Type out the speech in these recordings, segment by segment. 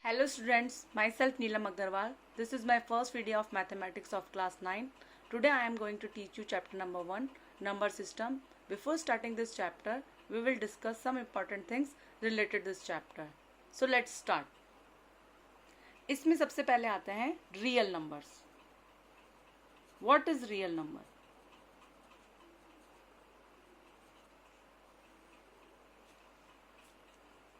Hello students, myself Neelam Aggarwal. This is my first video of mathematics of class 9. Today I am going to teach you chapter number 1, number system. Before starting this chapter, we will discuss some important things related to this chapter. So let's start. इसमें सबसे पहले आते हैं real numbers. What is real number?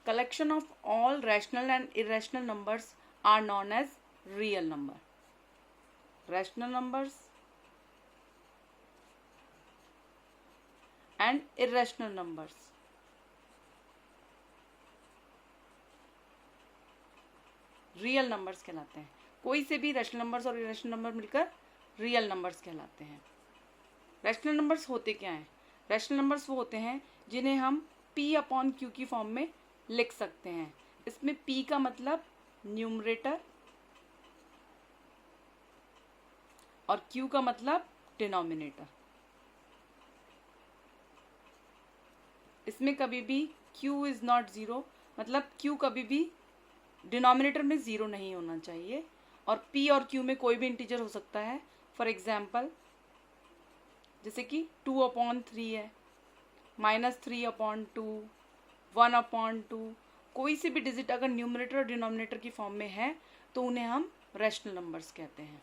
Collection of all rational and irrational numbers are known as real number. Rational numbers and irrational numbers. Real numbers कहलाते हैं. कोई से भी रैशनल नंबर्स और इरेशनल नंबर मिलकर रियल नंबर्स कहलाते हैं. Rational numbers होते क्या हैं? रैशनल नंबर्स वो होते हैं जिन्हें हम p अपॉन q की फॉर्म में लिख सकते हैं. इसमें p का मतलब न्यूमरेटर और q का मतलब डिनोमिनेटर. इसमें कभी भी q इज नॉट ज़ीरो, मतलब q कभी भी डिनोमिनेटर में ज़ीरो नहीं होना चाहिए. और p और q में कोई भी इंटीजर हो सकता है. फॉर एग्जाम्पल जैसे कि 2/3 है, -3/2, 1/2. कोई से भी डिजिट अगर न्यूमरेटर और डिनोमिनेटर की फॉर्म में है तो उन्हें हम रैशनल नंबर्स कहते हैं.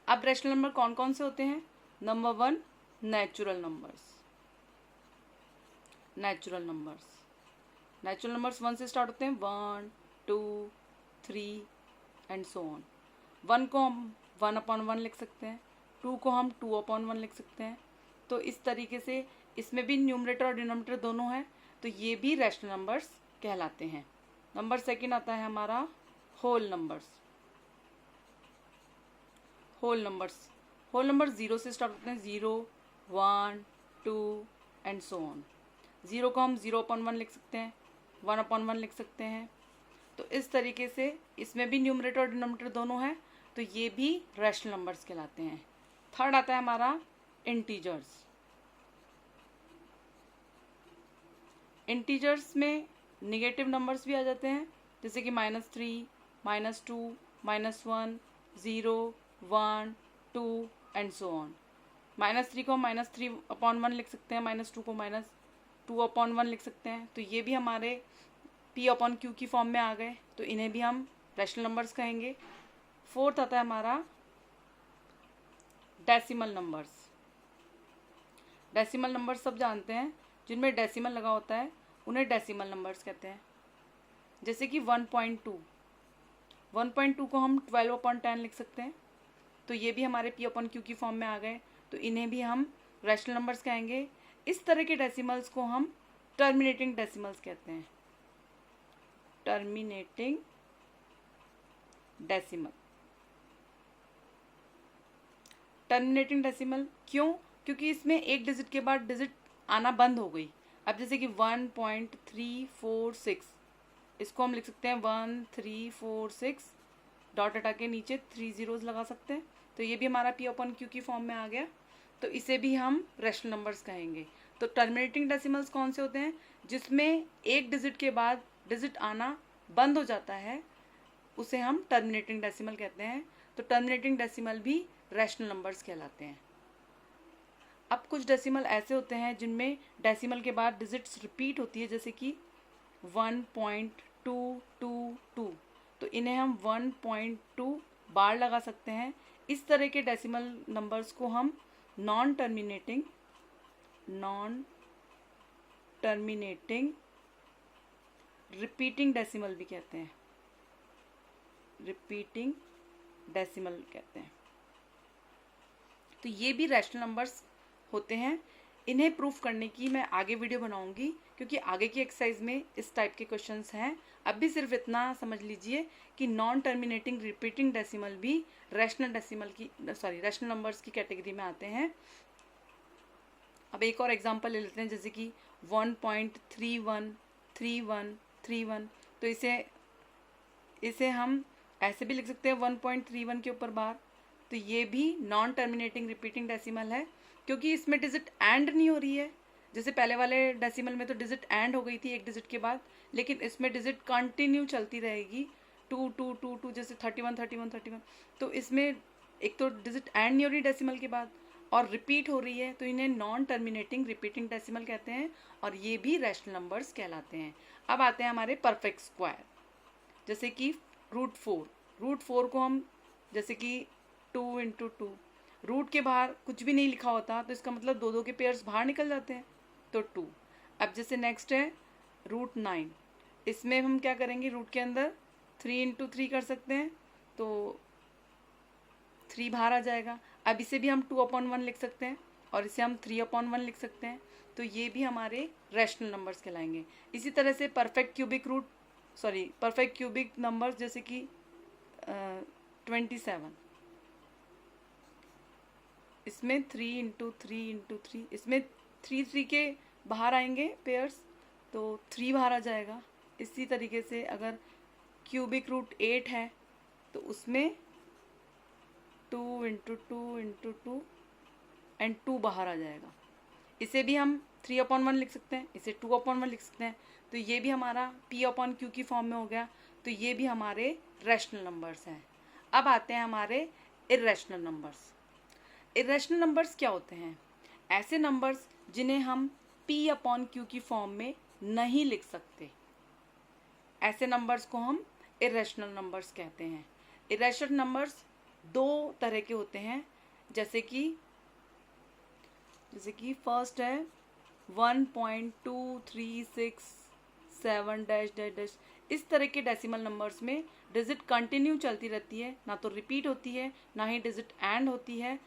अब रैशनल नंबर कौन कौन से होते हैं? Number 1, natural numbers. Natural numbers 1 से स्टार्ट होते हैं. 1, 2, 3 एंड सो ऑन. 1 को हम 1/1 लिख सकते हैं. 2 को हम 2/1 लिख सकते हैं. तो इस तरीके से इसमें भी न्यूमरेटर और डिनोमिनेटर दोनों हैं, तो ये भी रैशनल नंबर्स कहलाते हैं. नंबर सेकंड आता है हमारा होल नंबर्स. होल नंबर्स 0 से स्टार्ट होते हैं. 0, 1, 2 एंड सो ऑन. 0 को हम 0/1 लिख सकते हैं, 1/1 लिख सकते हैं. तो इस तरीके से इसमें भी न्यूमरेटर और डिनोमिनेटर दोनों हैं, तो ये भी रैशनल नंबर्स कहलाते हैं. थर्ड आता है हमारा इंटीजर्स. इंटीजर्स में निगेटिव नंबर्स भी आ जाते हैं, जैसे कि -3, -2, -1, 0, 1, 2 एंड सो ऑन. -3 को -3/1 लिख सकते हैं, -2 को -2/1 लिख सकते हैं. तो ये भी हमारे p/q की फॉर्म में आ गए, तो इन्हें भी हम रैशनल नंबर्स कहेंगे. फोर्थ आता है हमारा डेसिमल नंबर्स. डेसिमल नंबर्स सब जानते हैं, जिनमें डेसिमल लगा होता है उन्हें डेसिमल नंबर्स कहते हैं. जैसे कि 1.2 को हम 12/10 लिख सकते हैं. तो ये भी हमारे p/q की फॉर्म में आ गए, तो इन्हें भी हम रैशनल नंबर्स कहेंगे. इस तरह के डेसिमल्स को हम टर्मिनेटिंग डेसिमल्स कहते हैं. टर्मिनेटिंग डेसिमल क्यों? क्योंकि इसमें एक डिजिट के बाद डिजिट आना बंद हो गई. अब जैसे कि 1.346, इसको हम लिख सकते हैं 1346, डॉट हटा के नीचे 3 zeros लगा सकते हैं. तो ये भी हमारा p/q की फॉर्म में आ गया, तो इसे भी हम रैशनल नंबर्स कहेंगे. तो टर्मिनेटिंग डेसिमल्स कौन से होते हैं? जिसमें एक डिजिट के बाद डिजिट आना बंद हो जाता है, उसे हम टर्मिनेटिंग डेसिमल कहते हैं. तो टर्मिनेटिंग डेसिमल भी रैशनल नंबर्स कहलाते हैं. अब कुछ डेसिमल ऐसे होते हैं जिनमें डेसिमल के बाद डिजिट्स रिपीट होती है, जैसे कि 1.222, तो इन्हें हम 1.2 बार लगा सकते हैं. इस तरह के डेसिमल नंबर्स को हम नॉन टर्मिनेटिंग रिपीटिंग डेसिमल भी कहते हैं. तो ये भी रैशनल नंबर्स होते हैं. इन्हें प्रूफ करने की मैं आगे वीडियो बनाऊंगी, क्योंकि आगे की एक्सरसाइज में इस टाइप के क्वेश्चंस हैं. अभी सिर्फ इतना समझ लीजिए कि नॉन टर्मिनेटिंग रिपीटिंग डेसिमल भी रैशनल नंबर्स की कैटेगरी में आते हैं. अब एक और एग्जांपल ले लेते हैं, जैसे कि 1.313131. तो इसे हम ऐसे भी लिख सकते हैं 1.31 के ऊपर बार. तो ये भी नॉन टर्मिनेटिंग रिपीटिंग डेसिमल है, क्योंकि इसमें डिजिट एंड नहीं हो रही है, जैसे पहले वाले डेसिमल में तो डिजिट एंड हो गई थी एक डिजिट के बाद, लेकिन इसमें डिजिट कंटिन्यू चलती रहेगी, 2 2 2 2, जैसे 31 31 31। तो इसमें एक तो डिजिट एंड नहीं हो रही डेसिमल के बाद और रिपीट हो रही है, तो इन्हें नॉन टर्मिनेटिंग रिपीटिंग डेसिमल कहते हैं और ये भी रैशनल नंबर्स कहलाते हैं। अब आते हैं हमारे परफेक्ट स्क्वायर, जैसे कि √4। √4 को हम जैसे कि 2 × 2, रूट के बाहर कुछ भी नहीं लिखा होता तो इसका मतलब 2 2 के पेयर्स बाहर निकल जाते हैं, तो 2। अब जैसे नेक्स्ट है √9, इसमें हम क्या करेंगे, रूट के अंदर 3 × 3 कर सकते हैं, तो 3 बाहर आ जाएगा। अब इसे भी हम 2/1 लिख सकते हैं और इसे हम 3/1 लिख सकते हैं, तो ये भी हमारे रैशनल नंबर्स कहलाएंगे। इसी तरह से परफेक्ट क्यूबिक नंबर्स जैसे कि 27, इसमें 3 × 3 × 3, इसमें 3 के बाहर आएंगे पेयर्स, तो 3 बाहर आ जाएगा। इसी तरीके से अगर क्यूबिक रूट 8 है तो उसमें 2 × 2 × 2 एंड 2 बाहर आ जाएगा। इसे भी हम 3/1 लिख सकते हैं, इसे 2/1 लिख सकते हैं, तो ये भी हमारा P/Q की फॉर्म में हो गया। तो ये भी हमारे रैशनल नंबर्स हैं। अब आते हैं हमारे इर्रेशनल नंबर्स। इर्रेशनल नंबर्स क्या होते हैं? ऐसे नंबर्स जिन्हें हम P/Q की फॉर्म में नहीं लिख सकते, ऐसे नंबर्स को हम इर्रेशनल नंबर्स कहते हैं। इर्रेशनल नंबर्स 2 तरह के होते हैं, जैसे कि फर्स्ट है 1.2367 इस तरह के डेसिमल नंबर्स में डिजिट कंटिन्यू चलती रहती है, ना तो रिपीट होती है ना ही डिजिट एंड होती है।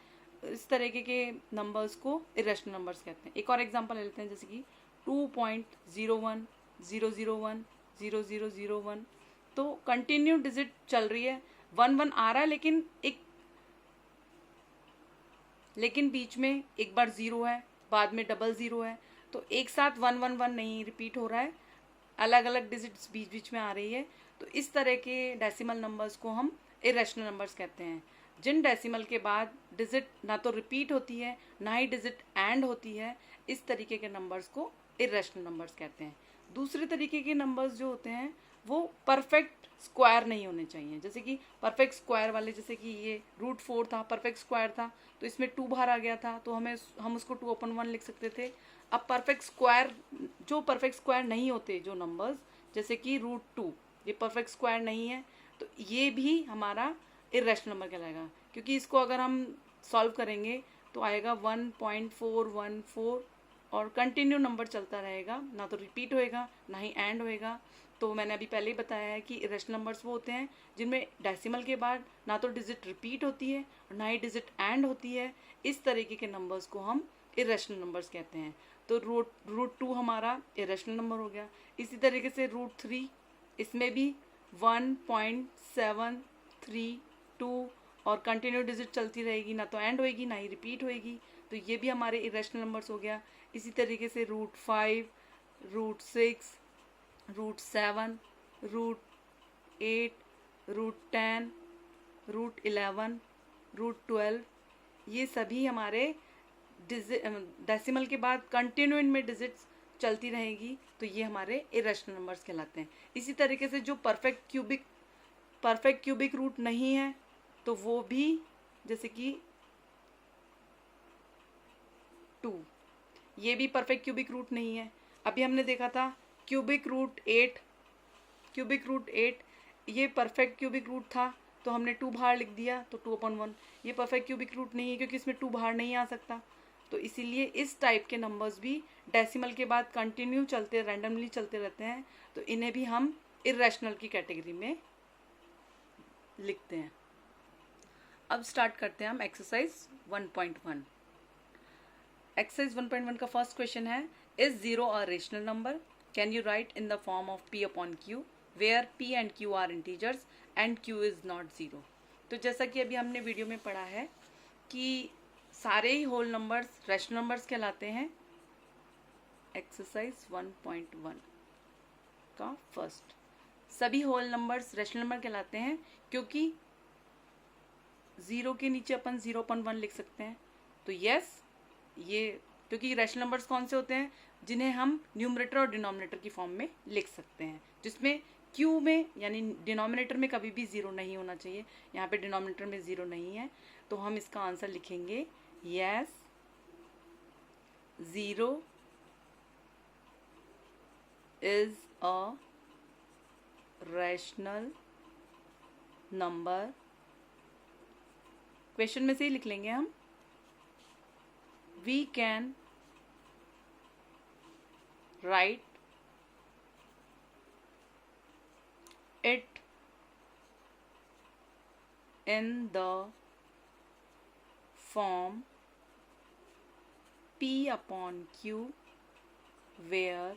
इस तरीके के नंबर्स को इर्रेशनल नंबर्स कहते हैं। एक और एग्जांपल ले लेते हैं, जैसे कि 2.0100100001, तो कंटिन्यू डिजिट चल रही है, 1 1 आ रहा है, लेकिन बीच में एक बार 0 है, बाद में डबल 0 है, तो एक साथ 1 1 1 नहीं रिपीट हो रहा है, अलग अलग डिजिट्स बीच बीच में आ रही है। तो इस तरह के डेसिमल नंबर्स को हम इर्रेशनल नंबर्स कहते हैं, जिन डेसिमल के बाद डिजिट ना तो रिपीट होती है ना ही डिजिट एंड होती है। इस तरीके के नंबर्स को इर्रेशनल नंबर्स कहते हैं। दूसरे तरीके के नंबर्स जो होते हैं वो परफेक्ट स्क्वायर नहीं होने चाहिए, जैसे कि परफेक्ट स्क्वायर वाले, जैसे कि ये √4 था, परफेक्ट स्क्वायर था, तो इसमें 2 बाहर आ गया था, तो हम उसको 2/1 लिख सकते थे। अब परफेक्ट स्क्वायर नहीं होते जो नंबर्स, जैसे कि √2, ये परफेक्ट स्क्वायर नहीं है, तो ये भी हमारा इर्रेशनल नंबर कहलाएगा, क्योंकि इसको अगर हम सॉल्व करेंगे तो आएगा 1.414 और कंटिन्यू नंबर चलता रहेगा, ना तो रिपीट होएगा ना ही एंड होएगा। तो मैंने अभी पहले ही बताया है कि इर्रेशनल नंबर्स वो होते हैं जिनमें डेसिमल के बाद ना तो डिजिट रिपीट होती है और ना ही डिजिट एंड होती है। इस तरीके के नंबर्स को हम इर्रेशनल नंबर्स कहते हैं। तो √2 हमारा इर्रेशनल नंबर हो गया। इसी तरीके से √3, इसमें भी 1.732 और कंटिन्यू डिजिट चलती रहेगी, ना तो एंड होएगी ना ही रिपीट होएगी, तो ये भी हमारे इर्रेशनल नंबर्स हो गया। इसी तरीके से √5, √6, √7, √8, √10, √11, √12, ये सभी हमारे डेसिमल के बाद कंटिन्यू इनमें डिजिट्स चलती रहेगी, तो ये हमारे इर्रेशनल नंबर्स कहलाते हैं। इसी तरीके से जो परफेक्ट क्यूबिक रूट नहीं है, तो वो भी, जैसे कि 2, ये भी परफेक्ट क्यूबिक रूट नहीं है। अभी हमने देखा था क्यूबिक रूट 8, ये परफेक्ट क्यूबिक रूट था, तो हमने 2 बाहर लिख दिया, तो 2/1। ये परफेक्ट क्यूबिक रूट नहीं है क्योंकि इसमें 2 बाहर नहीं आ सकता, तो इसीलिए इस टाइप के नंबर्स भी डेसिमल के बाद कंटिन्यू रैंडमली चलते रहते हैं, तो इन्हें भी हम इर्रेशनल की कैटेगरी में लिखते हैं। अब स्टार्ट करते हैं हम एक्सरसाइज 1.1। एक्सरसाइज 1.1 का फर्स्ट क्वेश्चन है, is 0 a rational number? Can you write in the form of P/Q where P and Q are integers and Q is not 0। तो जैसा कि अभी हमने वीडियो में पढ़ा है कि सारे ही होल नंबर्स रैशनल नंबर्स कहलाते हैं। एक्सरसाइज 1.1 का फर्स्ट, सभी होल नंबर्स रैशनल नंबर कहलाते हैं क्योंकि 0 के नीचे अपन 0/1 लिख सकते हैं। तो यस, ये क्योंकि रैशनल नंबर्स कौन से होते हैं जिन्हें हम न्यूमरेटर और डिनोमिनेटर की फॉर्म में लिख सकते हैं, जिसमें क्यू में यानी डिनोमिनेटर में कभी भी ज़ीरो नहीं होना चाहिए। यहाँ पे डिनोमिनेटर में ज़ीरो नहीं है, तो हम इसका आंसर लिखेंगे yes, zero is a rational number. Question में से ही लिख लेंगे हम, we can write it in the form P upon Q, where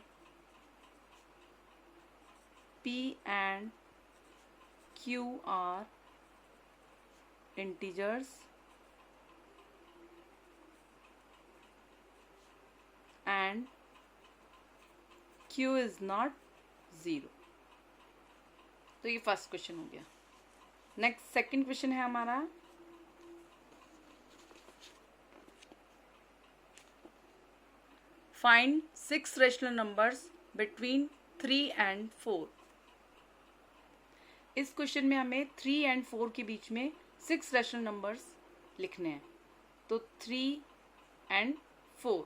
P and Q are integers and Q is not zero। तो ये फर्स्ट क्वेश्चन हो गया। नेक्स्ट सेकंड क्वेश्चन है हमारा, find 6 rational numbers between 3 and 4। इस question में हमें 3 and 4 के बीच में 6 रैशनल नंबर्स लिखने हैं। तो 3 and 4,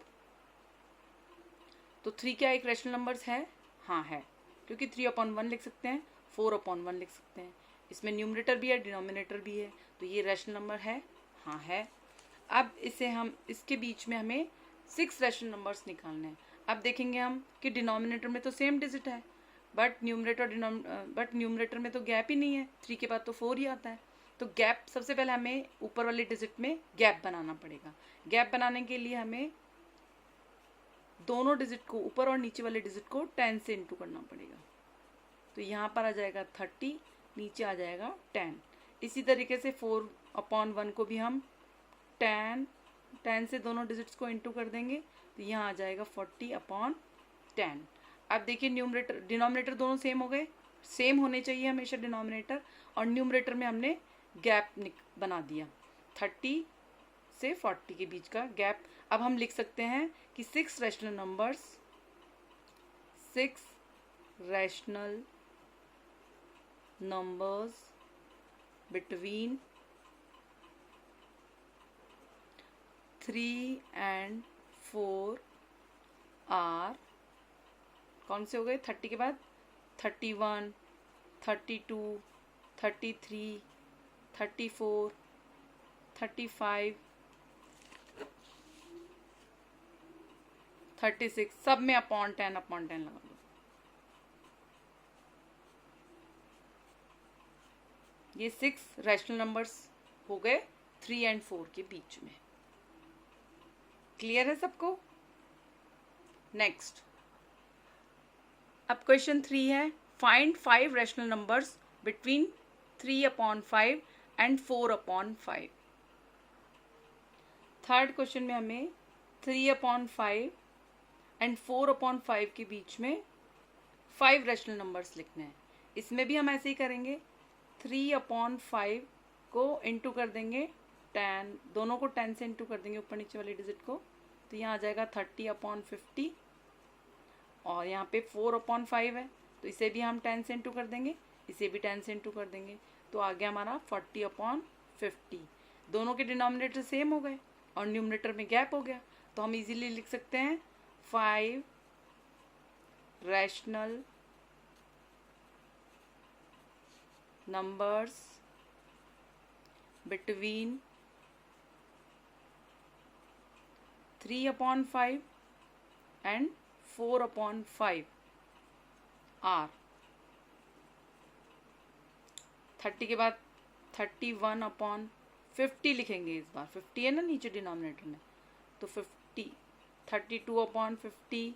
तो 3 क्या एक रैशनल नंबर्स है? हाँ है, क्योंकि 3/1 लिख सकते हैं, 4/1 लिख सकते हैं। इसमें न्यूमरेटर भी है, डिनोमिनेटर भी है, तो ये रैशनल नंबर है, हाँ है। अब इसे हम इसके बीच में हमें 6 रैशनल नंबर्स निकालने हैं। अब देखेंगे हम कि डिनोमिनेटर में तो सेम डिजिट है, बट न्यूमरेटर में तो गैप ही नहीं है, 3 के बाद तो 4 ही आता है। तो गैप, सबसे पहले हमें ऊपर वाले डिजिट में गैप बनाना पड़ेगा। गैप बनाने के लिए हमें दोनों डिजिट को, ऊपर और नीचे वाले डिजिट को 10 से इंटू करना पड़ेगा। तो यहाँ पर आ जाएगा 30, नीचे आ जाएगा 10। इसी तरीके से 4/1 को भी हम 10 से दोनों डिजिट्स को इंटू कर देंगे, तो यहाँ आ जाएगा 40/10। अब देखिए न्यूमरेटर डिनोमिनेटर दोनों सेम हो गए, सेम होने चाहिए हमेशा डिनोमिनेटर और न्यूमरेटर में हमने गैप बना दिया, 30 से 40 के बीच का गैप। अब हम लिख सकते हैं कि 6 rational numbers, 6 rational numbers between 3 and 4 are, कौन से हो गए? 30 के बाद 31, 32, 33, 34, 35, 36, सब में /10 लगा दो। ये 6 रैशनल नंबर्स हो गए 3 and 4 के बीच में। क्लियर है सबको? नेक्स्ट, अब क्वेश्चन 3 है, find 5 rational numbers between 3/5 and 4/5। Third question में हमें 3/5 and 4/5 के बीच में 5 रैशनल नंबर्स लिखने हैं। इसमें भी हम ऐसे ही करेंगे, 3/5 को इंटू कर देंगे 10, दोनों को 10 से इंटू कर देंगे ऊपर नीचे वाले डिजिट को, तो यहाँ आ जाएगा 30/50। और यहाँ पे 4/5 है, तो इसे भी हम 10 से इंटू कर देंगे, इसे भी 10 से इंटू कर देंगे, तो आ गया हमारा 40/50। दोनों के डिनोमिनेटर सेम हो गए और न्यूमरेटर में गैप हो गया, तो हम इजीली लिख सकते हैं 5 rational numbers between 3/5 and 4/5 are, 30 के बाद 31/50 लिखेंगे। इस बार 50 है ना नीचे डिनोमिनेटर में, तो 50, 32/50,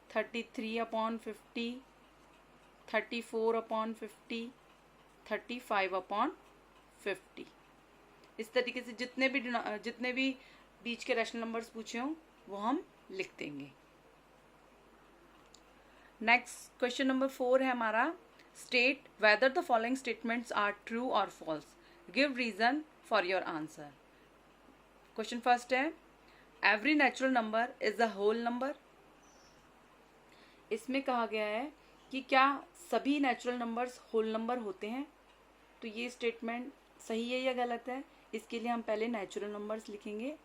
33/50, 34/50, 35/50। इस तरीके से जितने भी बीच के रैशनल नंबर्स पूछे हों वो हम लिख देंगे। नेक्स्ट क्वेश्चन नंबर 4 है हमारा, state whether the following statements are true और false, give reason for your answer. Question first है, every natural number is a whole number. इसमें कहा गया है कि क्या सभी नेचुरल नंबर्स होल नंबर होते हैं। तो ये स्टेटमेंट सही है या गलत है, इसके लिए हम पहले नेचुरल नंबर्स लिखेंगे।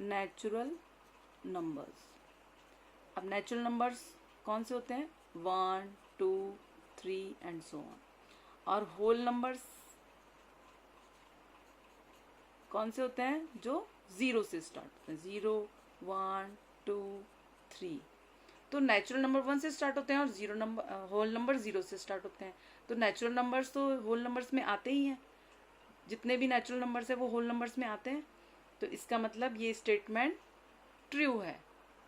नेचुरल नंबर्स, अब नेचुरल नंबर्स कौन से होते हैं, 1 2 3 एंड सो ऑन। और होल नंबर्स कौन से होते हैं, जो 0 से स्टार्ट होते हैं, 0 1 2 3। तो नेचुरल नंबर 1 से स्टार्ट होते हैं और जीरो नंबर होल नंबर 0 से स्टार्ट होते हैं। तो नेचुरल नंबर्स तो होल नंबर्स में आते ही हैं, जितने भी नेचुरल नंबर्स हैं वो होल नंबर्स में आते हैं। तो इसका मतलब ये स्टेटमेंट ट्रू है।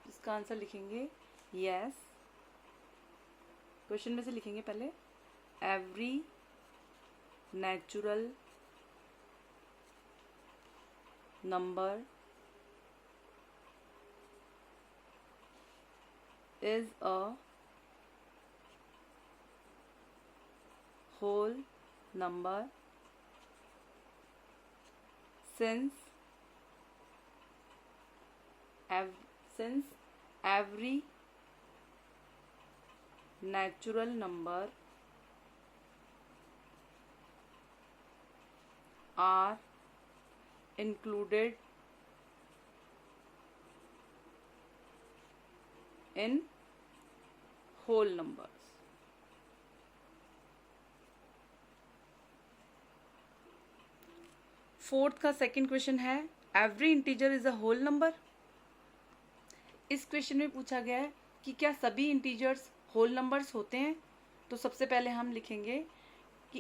इसका आंसर लिखेंगे यस। क्वेश्चन में से लिखेंगे पहले, every natural number is a whole number since every natural number are included in whole numbers। Fourth का सेकंड क्वेश्चन है, every integer is a whole number. इस क्वेश्चन में पूछा गया है कि क्या सभी इंटीजर्स होल नंबर्स होते हैं। तो सबसे पहले हम लिखेंगे कि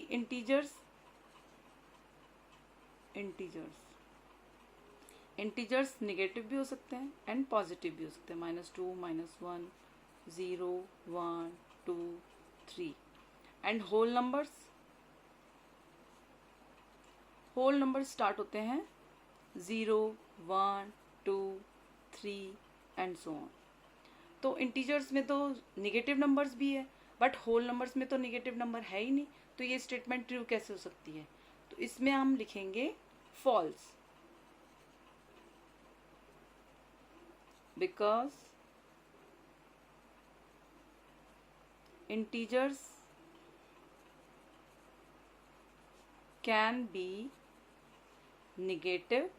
इंटीजर्स निगेटिव भी हो सकते हैं एंड पॉजिटिव भी हो सकते हैं, -2 -1 0 1 2 3। एंड होल नंबर्स स्टार्ट होते हैं 0 1 2 3 एंड सो ऑन। तो इंटीजर्स में तो निगेटिव नंबर्स भी है, बट होल नंबर्स में तो निगेटिव नंबर है ही नहीं। तो ये स्टेटमेंट ट्रू कैसे हो सकती है। तो इसमें हम लिखेंगे false, because integers can be negative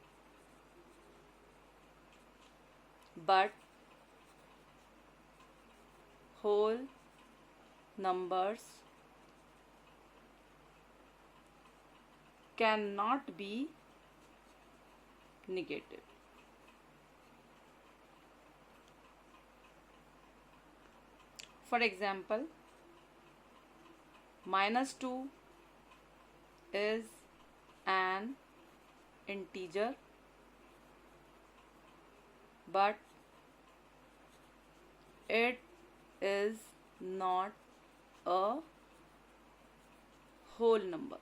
but whole numbers cannot be negative। For example, -2 is an integer but it is not a whole number।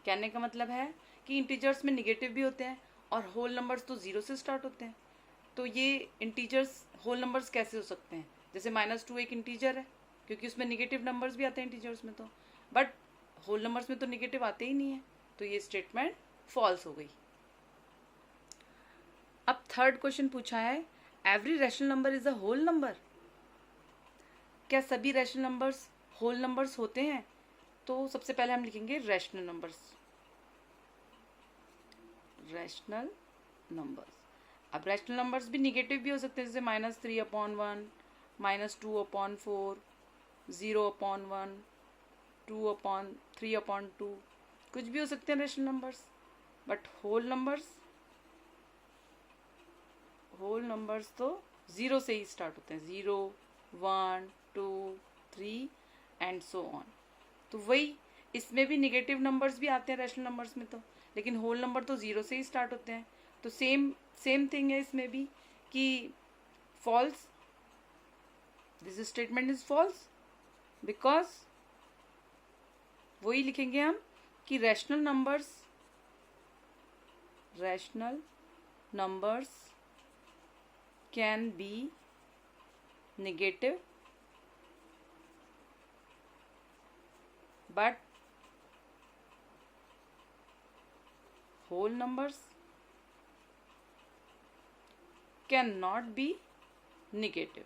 कहने का मतलब है कि इंटीजर्स में निगेटिव भी होते हैं और होल नंबर्स तो 0 से स्टार्ट होते हैं। तो ये इंटीजर्स होल नंबर्स कैसे हो सकते हैं। जैसे -2 एक इंटीजर है क्योंकि उसमें निगेटिव नंबर्स भी आते हैं इंटीजर्स में, तो बट होल नंबर्स में तो निगेटिव आते ही नहीं है। तो ये स्टेटमेंट फॉल्स हो गई। अब थर्ड क्वेश्चन पूछा है, every rational number is a whole number. क्या सभी रैशनल नंबर्स होल नंबर्स होते हैं। तो सबसे पहले हम लिखेंगे रैशनल नंबर्स। अब रैशनल नंबर्स भी निगेटिव भी हो सकते हैं, जैसे -3/1 -2/4 0/1 2/3/2 कुछ भी हो सकते हैं rational numbers. But whole numbers तो 0 से ही स्टार्ट होते हैं, 0 1 2 3 एंड सो ऑन। तो वही इसमें भी निगेटिव नंबर्स भी आते हैं रैशनल नंबर्स में तो, लेकिन होल नंबर तो 0 से ही स्टार्ट होते हैं। तो सेम थिंग है इसमें भी कि false, this statement is false because वही लिखेंगे हम कि rational numbers can be negative but whole numbers can not be negative.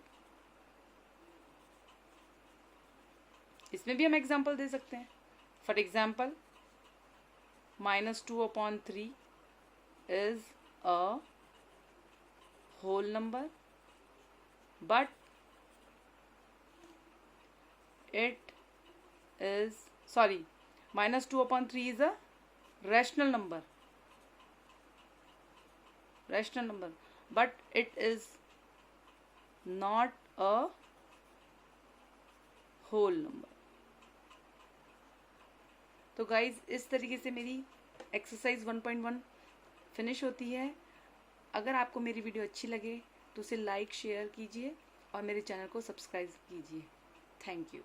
इसमें भी हम एग्जाम्पल दे सकते हैं। For example -2/3 is a whole number, but it is -2/3 is a rational number, but it is not a whole number। तो guys इस तरीके से मेरी एक्सरसाइज 1.1 फिनिश होती है। अगर आपको मेरी वीडियो अच्छी लगे तो उसे लाइक शेयर कीजिए और मेरे चैनल को सब्सक्राइब कीजिए। Thank you.